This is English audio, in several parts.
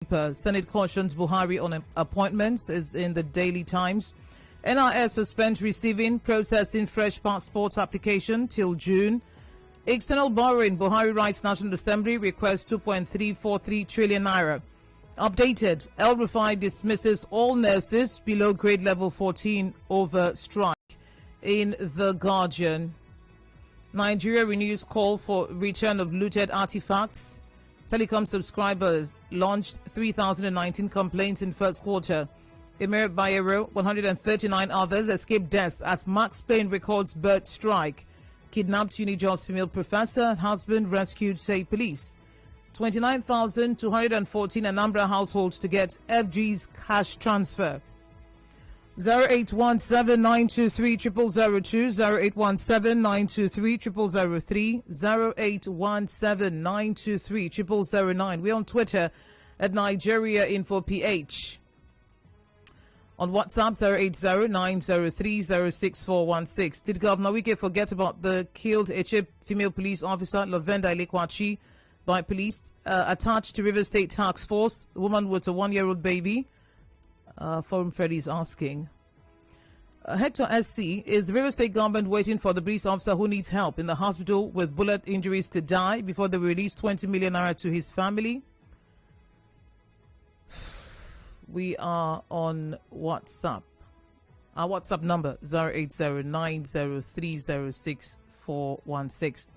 Senate cautions Buhari on appointments is in the Daily Times. NIS suspends receiving, processing fresh passport application till June. External borrowing, Buhari writes National Assembly requests 2.343 trillion naira. Updated, El Rufai dismisses all nurses below grade level 14 over strike. In The Guardian, Nigeria renews call for return of looted artifacts. Telecom subscribers launched 3,019 complaints in first quarter. Emir Bayero, 139 others escaped deaths as Max Payne records bird strike. Kidnapped Unijos female professor, husband rescued, say police. 29,214 Anambra households to get FG's cash transfer. 0817-923-0002, 0817-923-0003, 0817-923-0009. We're on Twitter at Nigeria Info PH. On WhatsApp, 080-903-06416. Did Governor Wike forget about the killed Eche female police officer, Lavenda Ilekwachi, by police attached to River State Task Force, a woman with a 1-year-old baby? Forum Freddy is asking. Hector SC, is River State government waiting for the police officer who needs help in the hospital with bullet injuries to die before they release 20 million naira to his family? We are on WhatsApp. Our WhatsApp number 08090306416.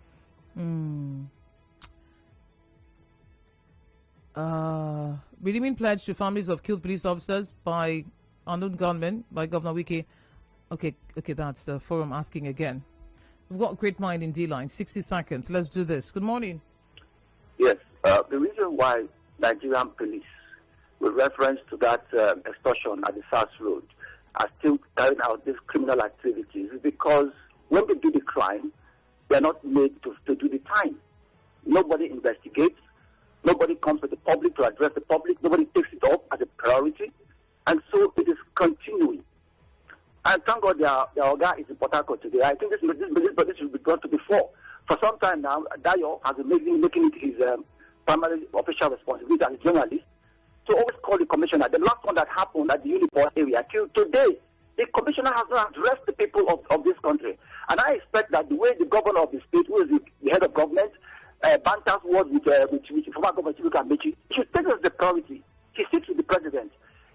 Redeeming pledge to families of killed police officers by unknown gunmen by Governor Wike. Okay, that's the forum asking again. We've got a great mind in D-line. 60 seconds. Let's do this. Good morning. Yes, the reason why Nigerian police, with reference to that extortion at the SARS Road, are still carrying out these criminal activities is because when they do the crime, they are not made to do the time. Nobody investigates. Nobody comes to the public to address the public. Nobody takes it up as a priority. And so it is continuing. And thank God their guy is in Port Harcourt today. I think this should be brought to before. For some time now, Dayo has been making it his primary official responsibility as a journalist to always call the commissioner. The last one that happened at the Uniport area, till today, the commissioner has not addressed the people of this country. And I expect that the way the governor of the state, who is the head of government, banters words with former governor Chibuka Amechi, should take this as the priority. He sits with the president.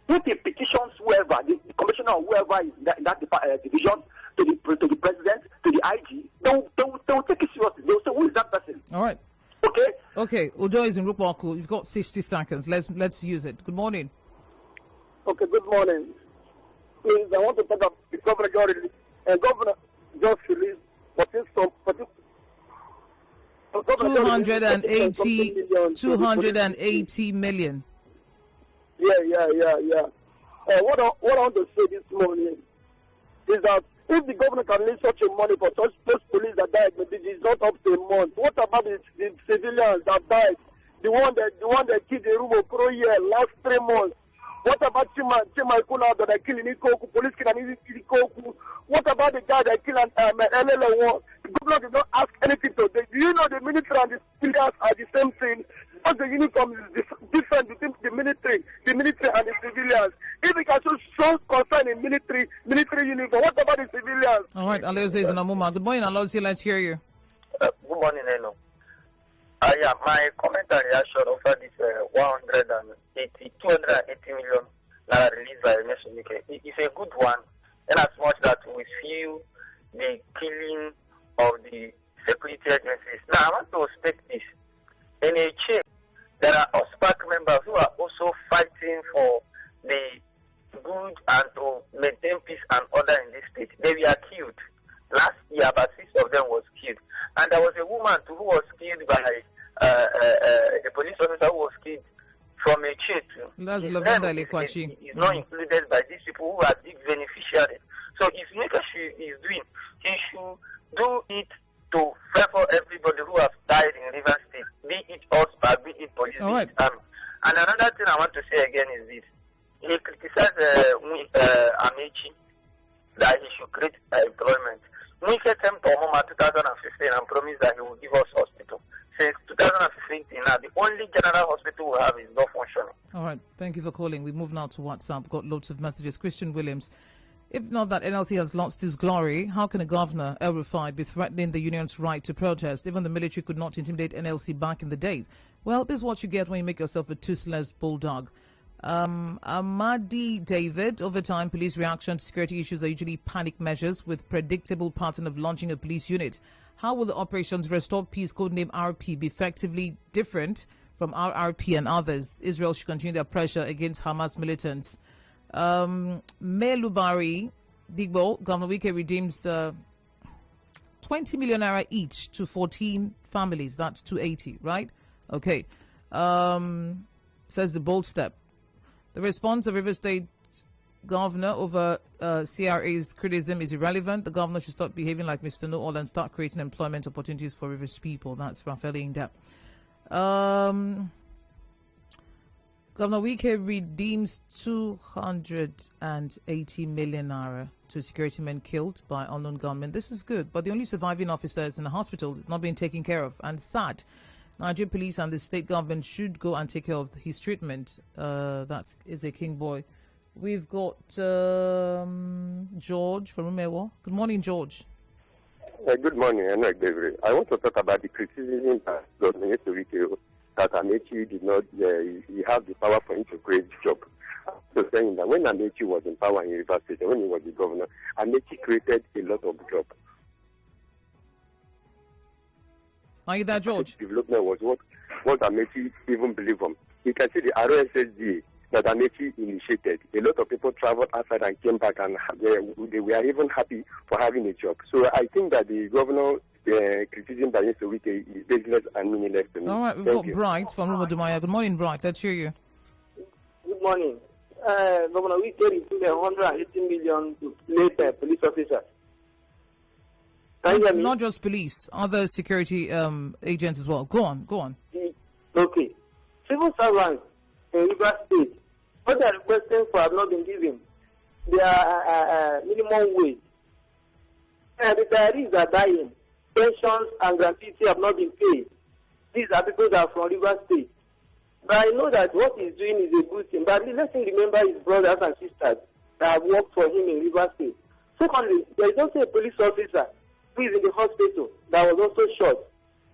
If he petitions whoever, the commissioner or whoever is in that division, to the president, to the IG, they will take it seriously. They will say, who is that person? All right. Okay. Udo is in Rukwaku. You've got 60 seconds. Let's use it. Good morning. Okay, good morning. Please, I want to talk about the governor just released 280 million. Yeah. What I want to say this morning is that if the governor can release such a money for those police that died, maybe it's not up to a month. What about the civilians that died? The one that killed the room of Pro year last 3 months. What about Chima Ikuna that are killing Ikoku? Police killing Ikoku. What about the guy that killed LL1? The governor did not ask anything to them. Do you know the military and the civilians are the same thing? Because the uniform is different between the military and the civilians. If we can show concern in military uniform, what about the civilians? All right, Alozie is in Amuma. Good morning, Alozie. Let's hear you. Good morning, Eno. My commentary reaction over this 280 million naira released by Nation UK. It's a good one, and as much that we feel the killing of the security agencies. Now, I want to state this. In a chain, there are OSPAC members who are also fighting for the good and to maintain peace and order in this state. They were killed. Last year, about 6 of them was killed. And there was a woman too who was killed by a police officer who was killed from a chain too. That's Lavenda Ilekwachi. Is not included by these people who are big beneficiaries. So if Nika is doing, he should do it to favor everybody who have died in River State, be it OSPAC, be it police, all right. And another thing I want to say again is this. He criticized Amechi that he should create employment. We set him to Homa 2015 and promised that he will give us hospital. since 2015 now, the only general hospital we have is not functioning. All right. Thank you for calling. We move now to WhatsApp. Got loads of messages. Christian Williams. If not that NLC has lost its glory, how can a governor, El Rufai, be threatening the union's right to protest? Even the military could not intimidate NLC back in the days. Well, this is what you get when you make yourself a toothless bulldog. Amadi David, over time, police reaction to security issues are usually panic measures with predictable pattern of launching a police unit. How will the Operations Restore Peace codename RP be effectively different from RRP and others? Israel should continue their pressure against Hamas militants. Melubari Digbo, Governor Wike redeems 20 million naira each to 14 families. That's 280, right? Okay. Says the bold step. The response of River State governor over CRA's criticism is irrelevant. The governor should stop behaving like Mr. Know-All and start creating employment opportunities for Rivers people. That's Raphael Inda. Governor Wike redeems 280 million naira to security men killed by unknown gunmen. This is good, but the only surviving officer is in the hospital, not being taken care of. And sad, Nigerian police and the state government should go and take care of his treatment. That is a king boy. We've got George from Umewa. Good morning, George. Good morning, Enoch David. I want to talk about the criticism that Governor Wike that Amechi did not, he had the power for him to create job. So saying that when Amechi was in power in Rivers State, when he was the governor, Amechi created a lot of jobs. Are you there, George? Development was what Amechi even believed on. You can see the RSSD that Amechi initiated. A lot of people traveled outside and came back, and they were even happy for having a job. So I think that the governor criticism by Mr. Wike is baseless and meaningless to me. All right, we've got Bright from Rumodumaya. Good morning, Bright. Let's hear you. Good morning. Governor Wike received 180 million to later police officers. Not just police, other security agents as well. Go on. Okay. Civil servants in Rivers State, what they are requesting for have not been given. Their minimum wage. And the retirees are dying. Pensions and gratuity have not been paid. These are people that are from Rivers State. But I know that what he's doing is a good thing. But let him remember his brothers and sisters that have worked for him in Rivers State. Secondly, there is also a police officer who is in the hospital that was also shot.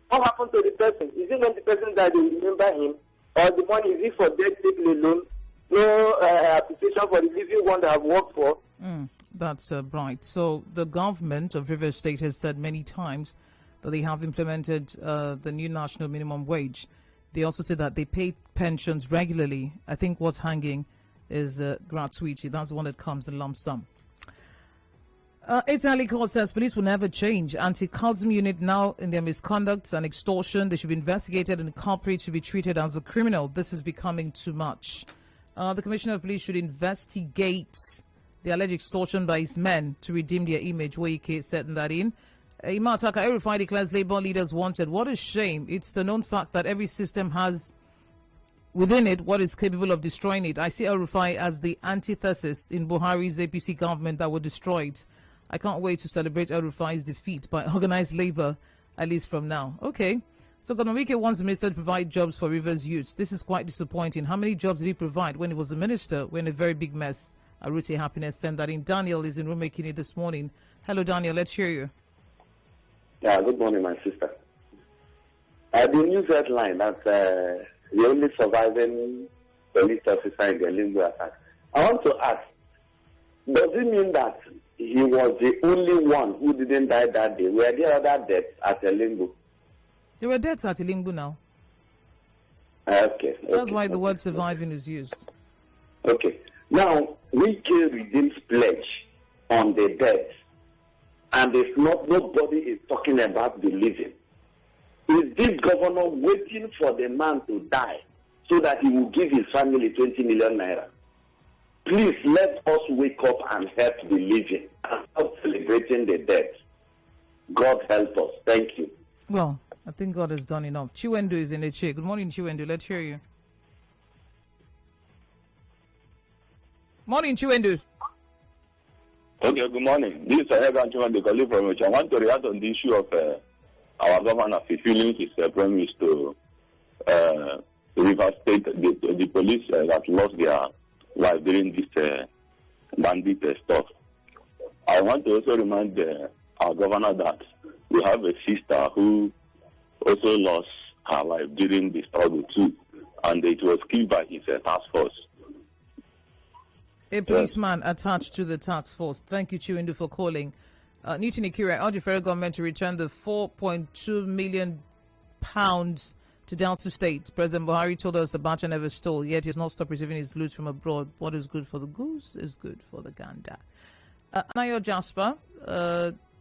What happened to the person? Is it when the person died they will remember him? Or the money is it for dead people alone? No appreciation for the living one that have worked for? That's right. So the government of Rivers State has said many times that they have implemented the new national minimum wage. They also say that they pay pensions regularly. I think what's hanging is gratuity. That's the one that comes in lump sum. Italy Court says police will never change. Anti-cultism unit now in their misconduct and extortion. They should be investigated and the culprit should be treated as a criminal. This is becoming too much. The Commissioner of Police should investigate the alleged extortion by his men to redeem their image. Wike said that in. Imataka El Rufai declares Labour leaders wanted. What a shame. It's a known fact that every system has within it what is capable of destroying it. I see El Rufai as the antithesis in Buhari's APC government that will destroy it. I can't wait to celebrate El Rufai's defeat by organized labor, at least from now. Okay. So Governor Wike wants the minister to provide jobs for Rivers youths. This is quite disappointing. How many jobs did he provide when he was a minister? We're in a very big mess. Arute Happiness sent that in. Daniel is in Rumekini this morning. Hello, Daniel. Let's hear you. Yeah, good morning, my sister. The news headline that the only surviving police officer in the Limbo attack. I want to ask, does it mean that he was the only one who didn't die that day? Were there other deaths at the Limbo? There were deaths at Limbo now. Okay. That's why the word surviving is used. Okay. Now, Wike redeems pledge on the dead, and if not, nobody is talking about the living. Is this governor waiting for the man to die so that he will give his family 20 million naira? Please let us wake up and help the living and stop celebrating the dead. God help us. Thank you. Well, I think God has done enough. Chiwendu is in the chair. Good morning, Chiwendu. Let's hear you. Morning, Chiwendu. Okay, good morning. This is Egan Chiwendu calling from which I want to react on the issue of our governor fulfilling his promise to River State, the police that lost their life during this bandit stuff. I want to also remind our governor that we have a sister who also lost her life during the struggle too, and it was killed by his task force. A policeman attached to the task force. Thank you, Chiwindu, for calling. Newton Ikire urged the federal government to return the £4.2 million to Delta State. President Buhari told us Abacha never stole, yet he has not stopped receiving his loot from abroad. What is good for the goose is good for the gander. Nayo Jasper,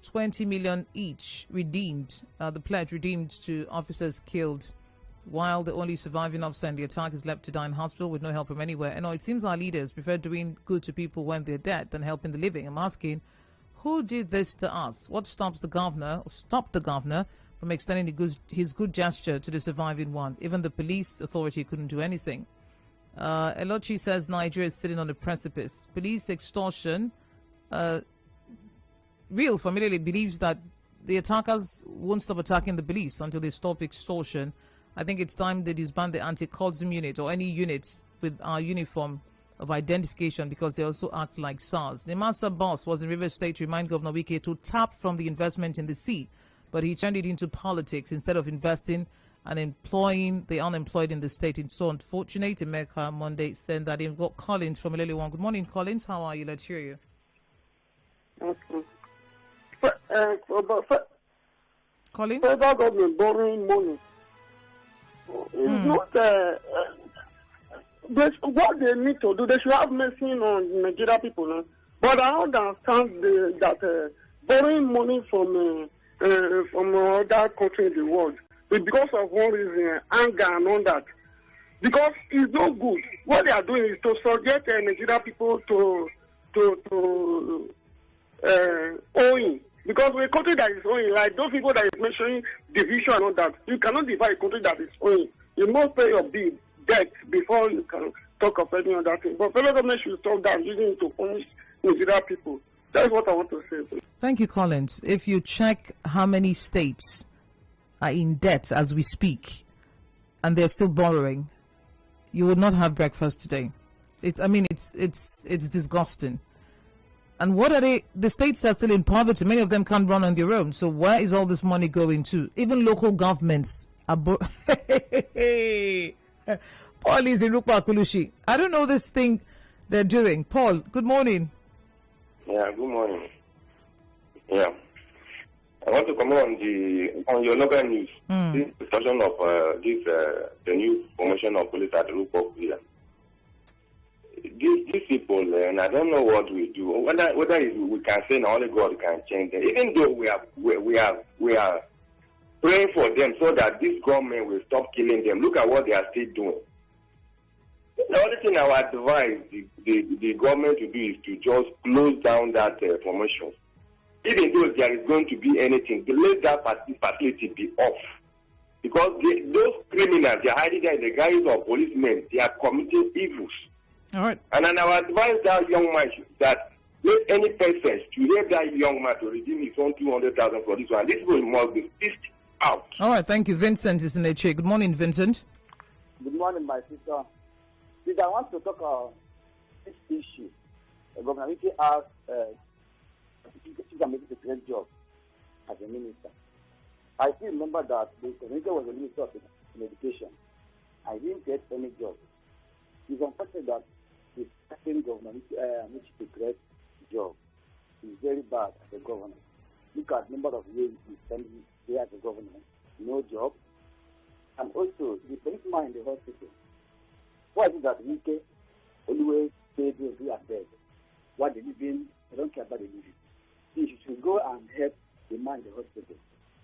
20 million each redeemed, the pledge redeemed to officers killed, while the only surviving officer in the attack is left to die in hospital with no help from anywhere. And it seems our leaders prefer doing good to people when they're dead than helping the living. I'm asking, who did this to us? What stopped the governor from extending his good gesture to the surviving one? Even the police authority couldn't do anything. Elochi says Nigeria is sitting on a precipice. Police extortion. Real familiarly believes that the attackers won't stop attacking the police until they stop extortion. I think it's time they disband the anti-cultism unit or any units with our uniform of identification, because they also act like SARS. The master boss was in Rivers State to remind Governor Wike to tap from the investment in the sea, but he turned it into politics instead of investing and employing the unemployed in the state. It's so unfortunate. America Monday sent that in. We've got Collins from Ilele1. Good morning, Collins. How are you? Let's hear you. Okay. Collins? Federal government borrowing money. It's not what they need to do. They should have mercy on Nigeria people. No? But I understand that borrowing money from other countries in the world is because of one reason, anger and all that. Because it's no good. What they are doing is to subject Nigeria people to owing. Because we're a country that is owing, like those people that is mentioning division and all that, you cannot divide a country that is owing. You must pay your bill, debt, before you can talk of any other thing. But federal government should stop that, using it to punish Nigeria people. That's what I want to say. Thank you, Collins. If you check how many states are in debt as we speak, and they're still borrowing, you would not have breakfast today. It's disgusting. And what are they? The states that are still in poverty, many of them can't run on their own. So where is all this money going to? Even local governments are. Paul is in Rukwa Kulushi. I don't know this thing they're doing. Paul, good morning. Yeah, good morning. Yeah. I want to comment on your local news. This discussion of the new promotion of police at Rukwa here. These people, and I don't know what we do. Whether we can say now only God can change them. Even though we are praying for them so that this government will stop killing them. Look at what they are still doing. The only thing I would advise the government to do is to just close down that promotion. Even though there is going to be anything, let that facility be off. Because those criminals, they are hiding there in the guise of policemen. They are committing evils. All right. And I would advise that young man that let any person to help that young man to redeem his own 200,000 for this one. This will must be fished out. All right. Thank you. Vincent is in HA. Good morning, Vincent. Good morning, my sister. Please, I want to talk about this issue. Governor Wike asked if I'm making a great job as a minister. I still remember that the Wike was the Minister of Education. I didn't get any job. It's unfortunate that the second governor, which is a great job, is very bad as a governor. Look at the number of years he spent there as a governor, no job. And also, the policeman in the hospital. Why is it that Wike always stays there at bed? Why they living? They don't care about the living. He should go and help the man in the hospital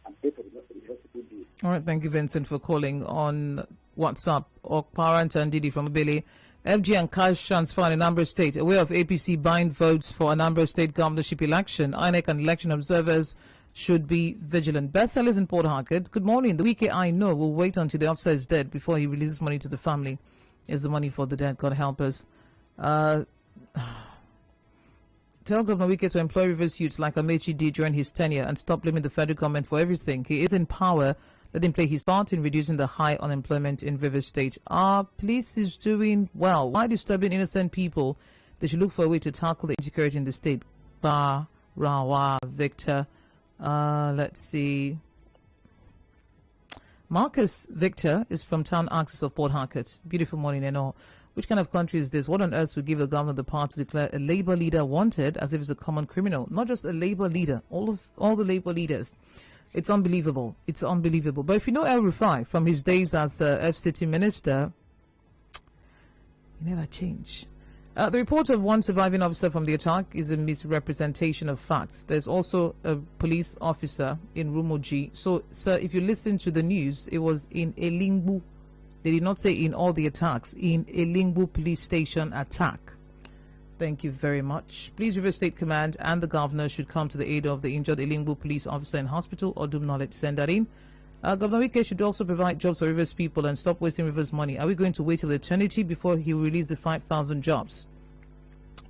and pay for the hospital bill. All right, thank you, Vincent, for calling on WhatsApp. Parent and Didi from Abili. FG and cash transfer in Anambra State, a way of APC buying votes for Anambra State governorship election. INEC and election observers should be vigilant. Bestsellers in Port Harcourt. Good morning. The Wike I know will wait until the officer is dead before he releases money to the family. Is the money for the dead? God help us. Tell Governor Wike to employ Rivers youths like Amechi did during his tenure and stop blaming the federal government for everything. He is in power. Let him play his part in reducing the high unemployment in Rivers State. Our police is doing well. Why disturbing innocent people? They should look for a way to tackle the insecurity in the state. Rawa, Victor. Let's see. Marcus Victor is from Town Axis of Port Harcourt. Beautiful morning and all. Which kind of country is this? What on earth would give the governor the power to declare a Labour leader wanted as if it's a common criminal? Not just a Labour leader, all the Labour leaders. It's unbelievable. It's unbelievable. But if you know El Rufai from his days as FCT minister, he never changed. The report of one surviving officer from the attack is a misrepresentation of facts. There's also a police officer in Rumoji. So, sir, if you listen to the news, it was in Elingbu. They did not say in all the attacks. In Elingbu police station attack. Thank you very much. Please, River State Command and the governor should come to the aid of the injured Elingbu police officer in hospital or do knowledge. Send that in. Governor Wike should also provide jobs for Rivers people and stop wasting Rivers money. Are we going to wait till eternity before he will release the 5,000 jobs?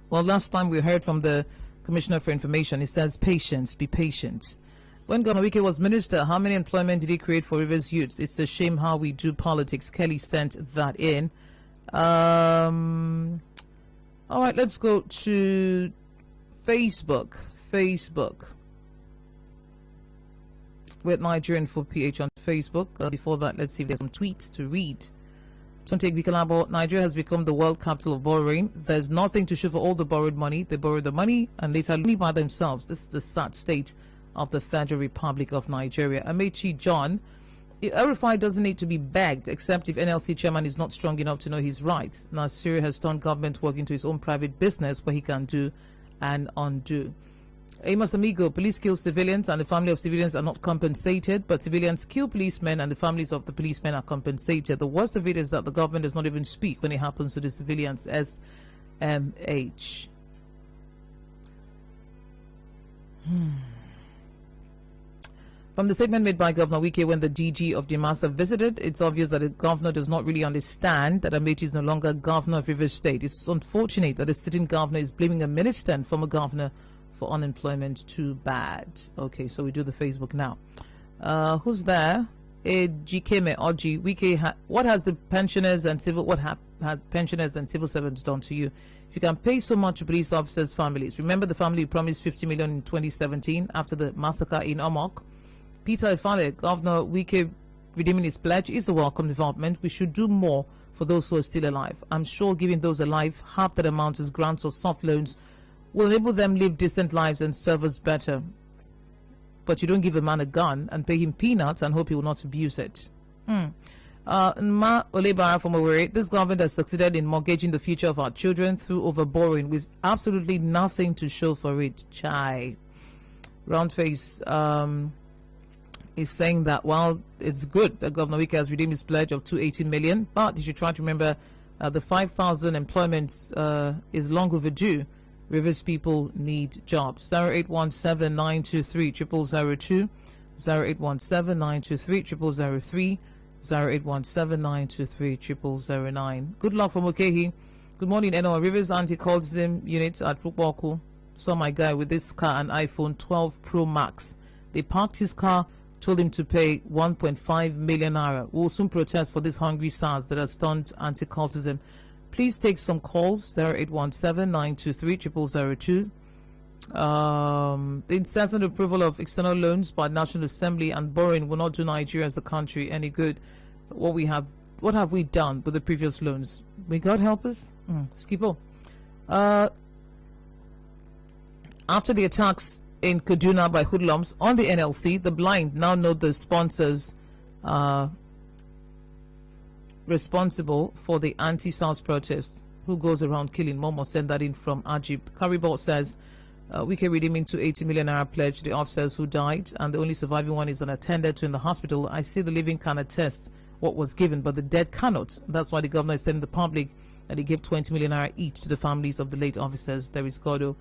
Well, last time we heard from the Commissioner for Information, he says patience, be patient. When Governor Wike was minister, how many employment did he create for Rivers youths? It's a shame how we do politics. Kelly sent that in. All right, let's go to Facebook. We're at Nigerian for PH on Facebook. Before that, let's see if there's some tweets to read. Tontek Bikalabo, Nigeria has become the world capital of borrowing. There's nothing to show for all the borrowed money. They borrow the money and later leave by themselves. This is the sad state of the Federal Republic of Nigeria. Amechi John, El-Rufai doesn't need to be begged, except if NLC chairman is not strong enough to know his rights. Now, Syria has turned government work into his own private business where he can do and undo. Amos Amigo, police kill civilians and the family of civilians are not compensated, but civilians kill policemen and the families of the policemen are compensated. The worst of it is that the government does not even speak when it happens to the civilians. SMH. From the statement made by Governor Wike when the DG of Dimasa visited, it's obvious that the governor does not really understand that Amechi is no longer governor of Rivers State. It's unfortunate that the sitting governor is blaming a minister and former governor for unemployment. Too bad. Okay, so we do the Facebook now. Who's there? Ejikeme Oji Wike. What has the pensioners and civil pensioners and civil servants done to you? If you can pay so much to police officers' families, remember the family promised 50 million in 2017 after the massacre in Omok. Peter Ifale, Governor Wike redeeming his pledge is a welcome development. We should do more for those who are still alive. I'm sure giving those alive half that amount as grants or soft loans will enable them live decent lives and serve us better. But you don't give a man a gun and pay him peanuts and hope he will not abuse it. Nma Olebara from Owerri, this government has succeeded in mortgaging the future of our children through overborrowing with absolutely nothing to show for it. Chai. Roundface is saying that while it's good that Governor Wike has redeemed his pledge of 280 million, but you should try to remember the 5,000 employments is long overdue. Rivers people need jobs. 0817-923-0002, 0817-923-0003, 0817-923-0009. Good luck from Okehi. Good morning, Eno. Rivers Anti-Cultism Unit at Pukwaku saw my guy with this car and iPhone 12 Pro Max. They parked his car, told him to pay 1.5 million naira. We'll soon protest for this hungry SARS that has stunned anti-cultism. Please take some calls. 0817-923-0002. The incessant approval of external loans by National Assembly and borrowing will not do Nigeria as a country any good. What have we done with the previous loans? May God help us. Skipo. After the attacks in Kaduna by hoodlums on the NLC, the blind now know the sponsors responsible for the anti-SARS protests. Who goes around killing? Momo send that in from Ajib. Karibot says, Wike redeeming 280 million naira pledge to the officers who died, and the only surviving one is unattended to in the hospital. I see the living can attest what was given, but the dead cannot. That's why the governor is telling the public that he gave 20 million naira each to the families of the late officers. There is Godo.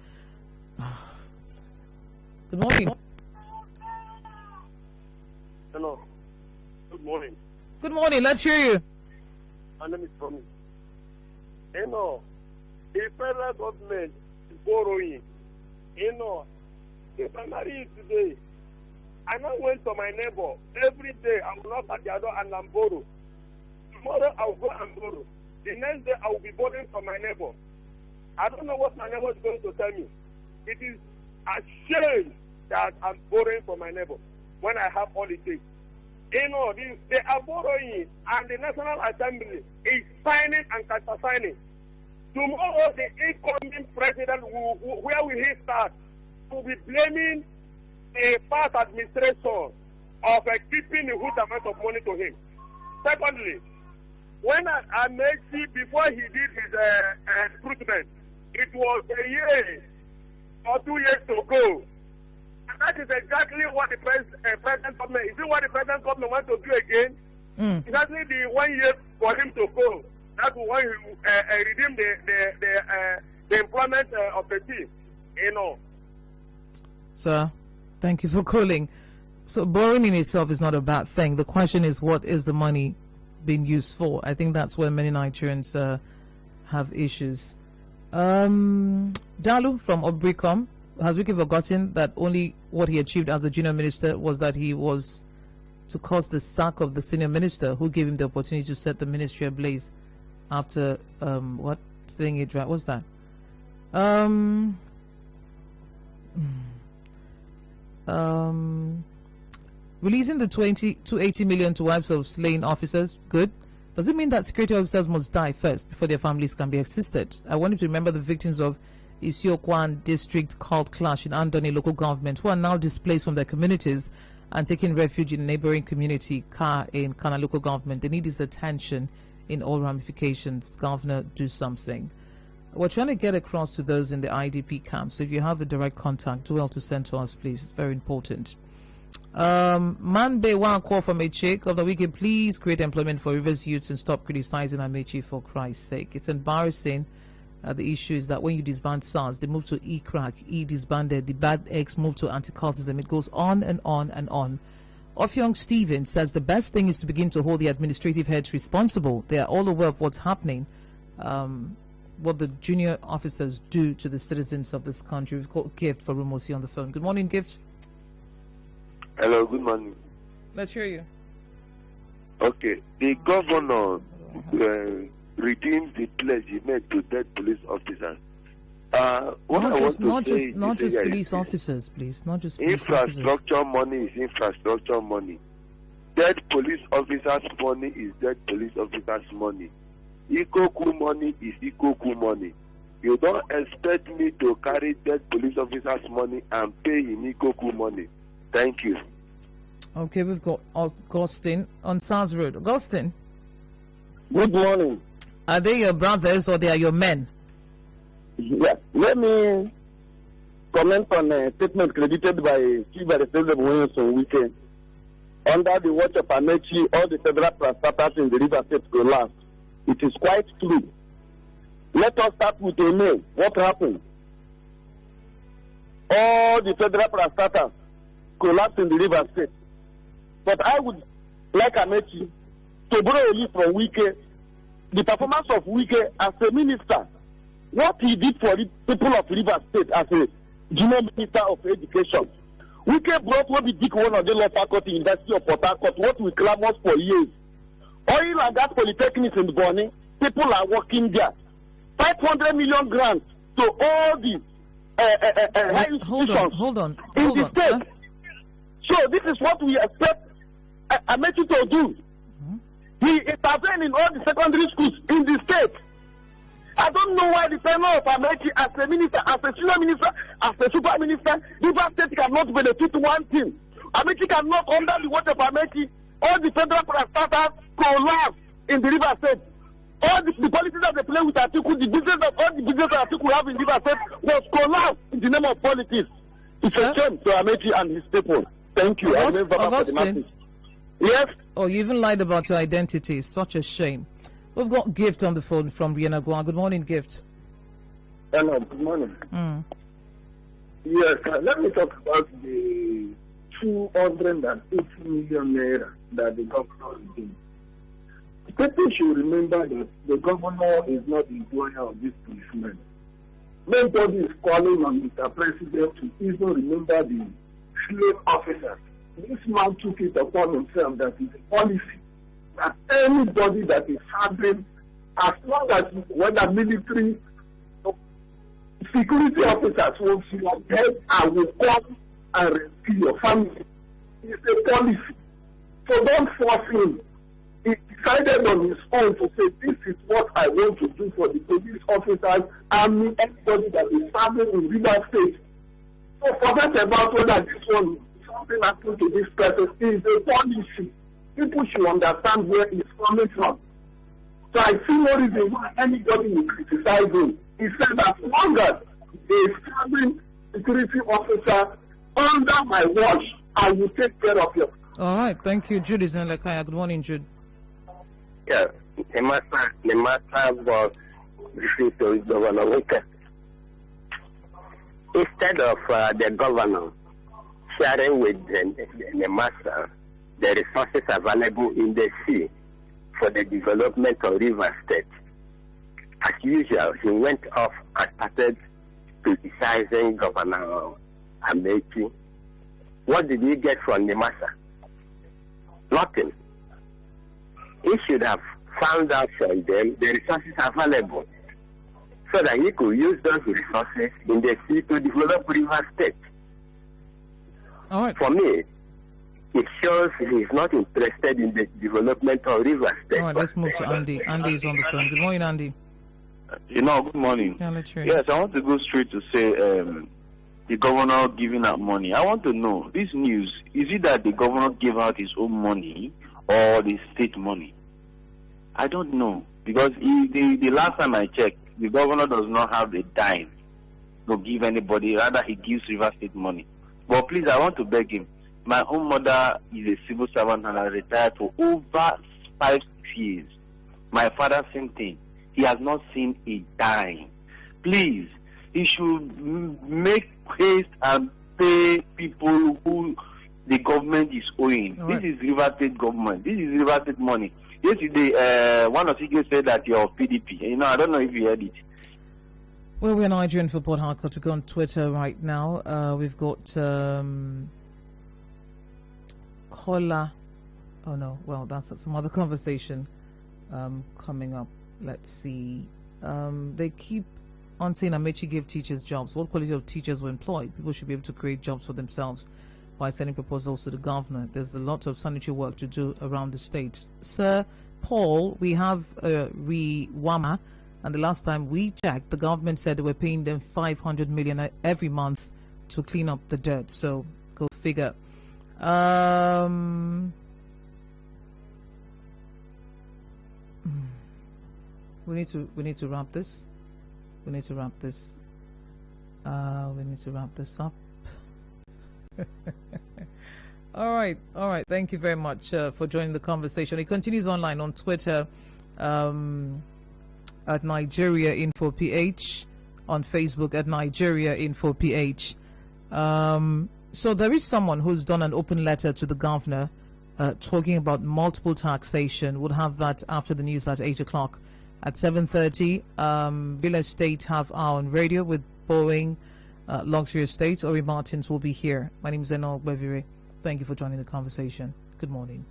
Good morning. Hello. Good morning. Good morning. Let's hear you. My name is Tommy. The federal government is borrowing If I marry you today, I now went to my neighbor. Every day I will knock at their door and I'm borrow. Tomorrow I will go and borrow. The next day I will be borrowing from my neighbor. I don't know what my neighbor is going to tell me. It is a shame that I'm borrowing from my neighbor when I have all it takes. They are borrowing, and the National Assembly is signing and counter-signing. Tomorrow, the incoming president, where will he start? Will be blaming the past administration of keeping a good amount of money to him. Secondly, when Amechi, before he did his recruitment, it was a year or 2 years ago. And that is exactly what the present government, is it what the present government wants to do again? Exactly the 1 year for him to go. That's why he redeemed the employment of the team, Sir, thank you for calling. So borrowing in itself is not a bad thing. The question is, what is the money being used for? I think that's where many Nigerians have issues. Dalu from Obricom, has Wike forgotten that only what he achieved as a junior minister was that he was to cause the sack of the senior minister who gave him the opportunity to set the ministry ablaze after what saying it right? What's that? Releasing the 280 million to wives of slain officers, good. Does it mean that security officers must die first before their families can be assisted? I want you to remember the victims of Isiokwan district cult clash in Andoni local government who are now displaced from their communities and taking refuge in a neighboring community, Ka in Kana local government. They need his attention in all ramifications. Governor, do something. We're trying to get across to those in the IDP camp. So if you have a direct contact, do well to send to us, please. It's very important. Manbe Wankwo from Eche, Governor Wike, please create employment for Rivers youths and stop criticizing Amechi for Christ's sake. It's embarrassing. The issue is that when you disband SARS, they move to E-Crack, E-disbanded, the bad eggs move to anti-cultism. It goes on and on and on. Ofyong Stephen says the best thing is to begin to hold the administrative heads responsible. They are all aware of what's happening, what the junior officers do to the citizens of this country. We've got Gift for Rumosi on the phone. Good morning, Gift. Hello, good morning. Let's hear you. Okay, the governor redeemed the pledge he made to dead police officers. Not just police officers, please. Not just police infrastructure officers. Money is infrastructure money. Dead police officers' money is dead police officers' money. Ikoku money is Ikoku money. You don't expect me to carry dead police officers' money and pay in Ikoku money. Thank you. Okay, we've got Augustine on SARS Road. Augustine. Good morning. Are they your brothers or they are your men? Yeah. Let me comment on a statement credited by Chief President Wilson Weekend. Under the watch of Amechi, all the federal parastatals in the River State collapsed. It is quite true. Let us start with a name. What happened? All the federal parastatals collapsed in the River State. But I would like Amechi to borrow a leaf from Wike. The performance of Wike as a minister, what he did for the people of River State as a junior minister of education. Wike brought what we did one of the law faculty, University of Port Harcourt, what we clamored for years. Oil and gas polytechnics in Bonny, people are working there. 500 million grants to all the high institutions in the state. So this is what we expect Amechi to do. He intervened in all the secondary schools in the state. I don't know why the tenure of Amechi as a minister, as a senior minister, as a super minister, River State cannot benefit one thing. Amechi cannot, under the watch of Amechi, all the federal parastatals collapse in the River State. All the policies that they play with Atiku, the business of all the business that Atiku have in River State was collapsed in the name of politics. It's a shame to Amechi and his people. Thank you. Augustine. Yes. Oh, you even lied about your identity. Such a shame. We've got Gift on the phone from Rienagua. Good morning, Gift. Hello, good morning. Yes, let me talk about the 280 million naira that the governor is doing. People should remember that the governor is not the employer of this policeman. nobody is calling on Mr. President to even remember the slave officers. This man took it upon himself that it's a policy that anybody that is serving, as long as whether military security officers will see your dead, I will come and rescue your family. It's a policy. So don't force him. He decided on his own to say, this is what I want to do for the police officers, army, anybody that is serving in Rivers State. So forget about whether this one, something happened to this person. It is a policy. People should understand where it's coming from. So I see no reason why anybody will criticize him. He said, as long as a serving security officer under my watch, I will take care of you. All right, thank you. Jude is in Lekaya. Good morning, Jude. Yeah, the matter was referred to Governor Wike. Instead of the governor sharing with the master the resources available in the sea for the development of Rivers State, as usual, he went off and started criticizing Governor Amechi. What did he get from the master? Nothing. He should have found out from them the resources available so that he could use those resources in the sea to develop River State. All right. For me, it shows he is not interested in the development of River State. All right, let's move to Andy. Andy is on the phone. Good morning, Andy. Good morning. Yeah, yes, I want to go straight to say the governor giving out money. I want to know, this news, is it that the governor gave out his own money or the state money? I don't know. Because the last time I checked, the governor does not have a dime to give anybody. Rather, he gives River State money. But please, I want to beg him. My own mother is a civil servant and has retired for over 5 years. My father, same thing. He has not seen a dime. Please, he should make haste and pay people who the government is owing. Right. This is River State government. This is River State money. Yesterday, one of you said that you're PDP. I don't know if you heard it. Well, we're Nigerian for Port Harcourt. We go on Twitter right now. We've got Kola. Oh no, well, that's some other conversation coming up. Let's see. They keep on saying Amechi gave teachers jobs. What quality of teachers were employed? People should be able to create jobs for themselves by sending proposals to the governor. There's a lot of sanitary work to do around the state. Sir Paul, we have Wama, and the last time we checked, the government said they were paying them 500 million every month to clean up the dirt. So go figure. We need to wrap this. We need to wrap this up. All right. Thank you very much for joining the conversation. It continues online on Twitter at Nigeria Info PH, on Facebook at Nigeria Info PH. So there is someone who's done an open letter to the governor talking about multiple taxation. We'll have that after the news at 8 o'clock. At 7:30, Village State have our own radio with Boeing Luxury Estates. Ori Martins will be here. My name is Eno Bevire. Thank you for joining the conversation. Good morning.